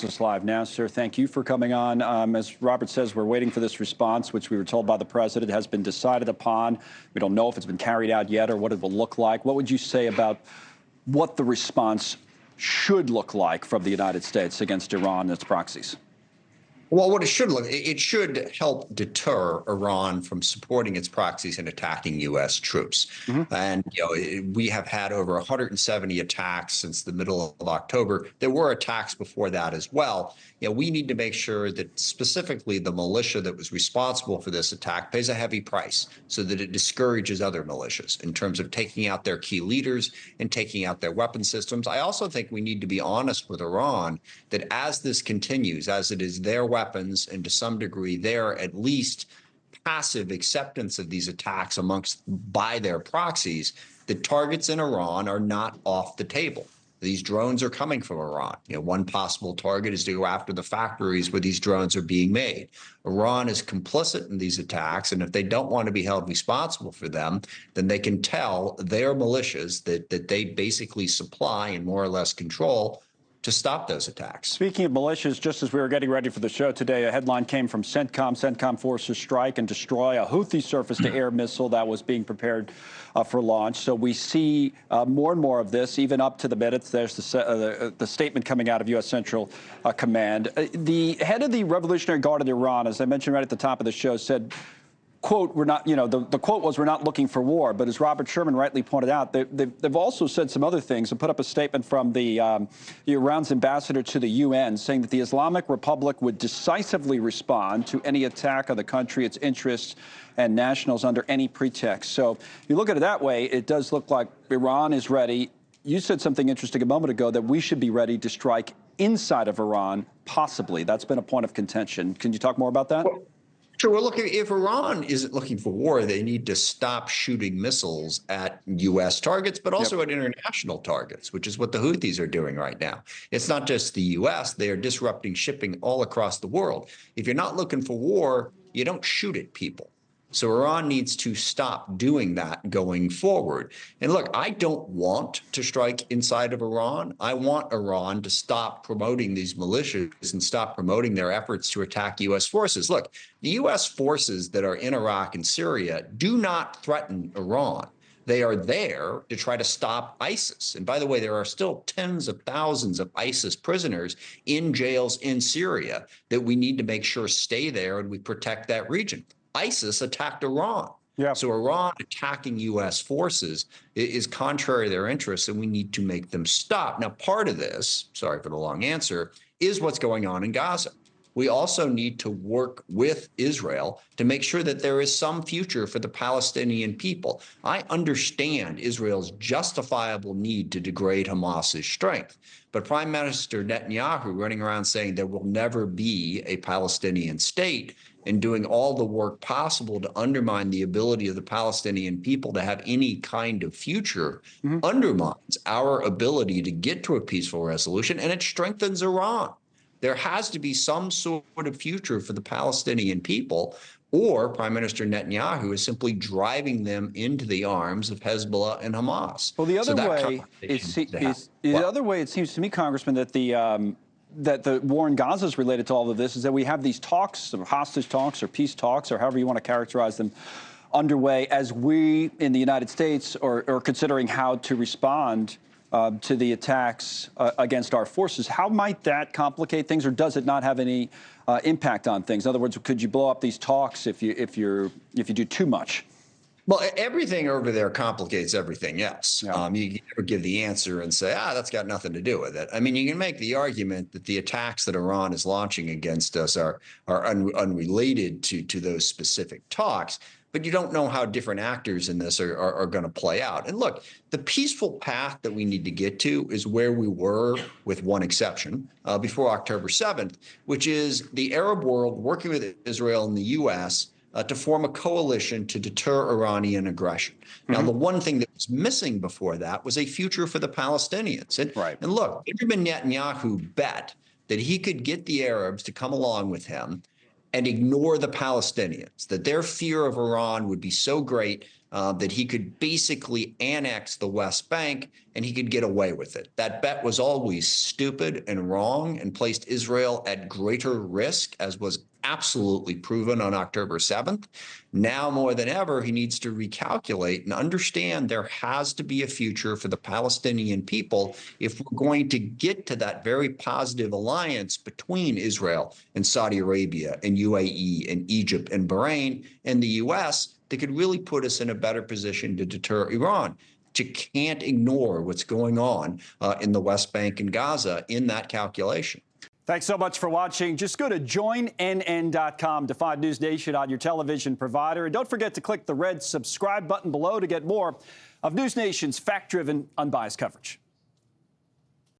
Us live now, sir. Thank you for coming on. As Robert says, we're waiting for this response, which we were told by the president has been decided upon. We don't know if it's been carried out yet or what it will look like. What would you say about what the response should look like from the United States against Iran and its proxies? Well, what it should help deter Iran from supporting its proxies and attacking U.S. troops. And, we have had over 170 attacks since the middle of October. There were attacks before that as well. We need to make sure that specifically the militia that was responsible for this attack pays a heavy price so that it discourages other militias in terms of taking out their key leaders and taking out their weapon systems. I also think we need to be honest with Iran that as this continues, as it is their weapons and to some degree their at least passive acceptance of these attacks by their proxies, the targets in Iran are not off the table. These drones are coming from Iran. One possible target is to go after the factories where these drones are being made. Iran is complicit in these attacks, and if they don't want to be held responsible for them, then they can tell their militias that they basically supply and more or less control to stop those attacks. Speaking of militias, just as we were getting ready for the show today, a headline came from CENTCOM. CENTCOM forces strike and destroy a Houthi surface-to-air missile that was being prepared for launch. So we see more and more of this, even up to the minutes. There's the statement coming out of U.S. Central Command. The head of the Revolutionary Guard of Iran, as I mentioned right at the top of the show, said, quote, we're not, the quote was, we're not looking for war. But as Robert Sherman rightly pointed out, they've also said some other things and put up a statement from the Iran's ambassador to the UN saying that the Islamic Republic would decisively respond to any attack on the country, its interests and nationals under any pretext. So if you look at it that way, it does look like Iran is ready. You said something interesting a moment ago that we should be ready to strike inside of Iran, possibly. That's been a point of contention. Can you talk more about that? Sure. Well, look, if Iran isn't looking for war, they need to stop shooting missiles at U.S. targets, but also at international targets, which is what the Houthis are doing right now. It's not just the U.S. They are disrupting shipping all across the world. If you're not looking for war, you don't shoot at people. So Iran needs to stop doing that going forward. And look, I don't want to strike inside of Iran. I want Iran to stop promoting these militias and stop promoting their efforts to attack U.S. forces. Look, the U.S. forces that are in Iraq and Syria do not threaten Iran. They are there to try to stop ISIS. And by the way, there are still tens of thousands of ISIS prisoners in jails in Syria that we need to make sure stay there and we protect that region. ISIS attacked Iran. So Iran attacking U.S. forces is contrary to their interests, and we need to make them stop. Now, part of this, sorry for the long answer, is what's going on in Gaza. We also need to work with Israel to make sure that there is some future for the Palestinian people. I understand Israel's justifiable need to degrade Hamas's strength, but Prime Minister Netanyahu running around saying there will never be a Palestinian state and doing all the work possible to undermine the ability of the Palestinian people to have any kind of future undermines our ability to get to a peaceful resolution, and it strengthens Iran. There has to be some sort of future for the Palestinian people, or Prime Minister Netanyahu is simply driving them into the arms of Hezbollah and Hamas. Well, the other way, it seems to me, Congressman, that the war in Gaza is related to all of this is that we have these talks, or hostage talks, or peace talks, or however you want to characterize them, underway as we in the United States are considering how to respond to the attacks against our forces. How might that complicate things, or does it not have any impact on things? In other words, could you blow up these talks if you do too much? Well, everything over there complicates everything else. You can never give the answer and say, that's got nothing to do with it. I mean, you can make the argument that the attacks that Iran is launching against us are unrelated to those specific talks, but you don't know how different actors in this are going to play out. And look, the peaceful path that we need to get to is where we were, with one exception, before October 7th, which is the Arab world working with Israel and the U.S. To form a coalition to deter Iranian aggression. Now, the one thing that was missing before that was a future for the Palestinians. And look, Benjamin Netanyahu bet that he could get the Arabs to come along with him and ignore the Palestinians, that their fear of Iran would be so great that he could basically annex the West Bank and he could get away with it. That bet was always stupid and wrong and placed Israel at greater risk, as was absolutely proven on October 7th. Now more than ever, he needs to recalculate and understand there has to be a future for the Palestinian people if we're going to get to that very positive alliance between Israel and Saudi Arabia and UAE and Egypt and Bahrain and the U.S. that could really put us in a better position to deter Iran. But you can't ignore what's going on in the West Bank and Gaza in that calculation. Thanks so much for watching. Just go to joinnn.com to find NewsNation on your television provider. And don't forget to click the red subscribe button below to get more of NewsNation's fact-driven, unbiased coverage.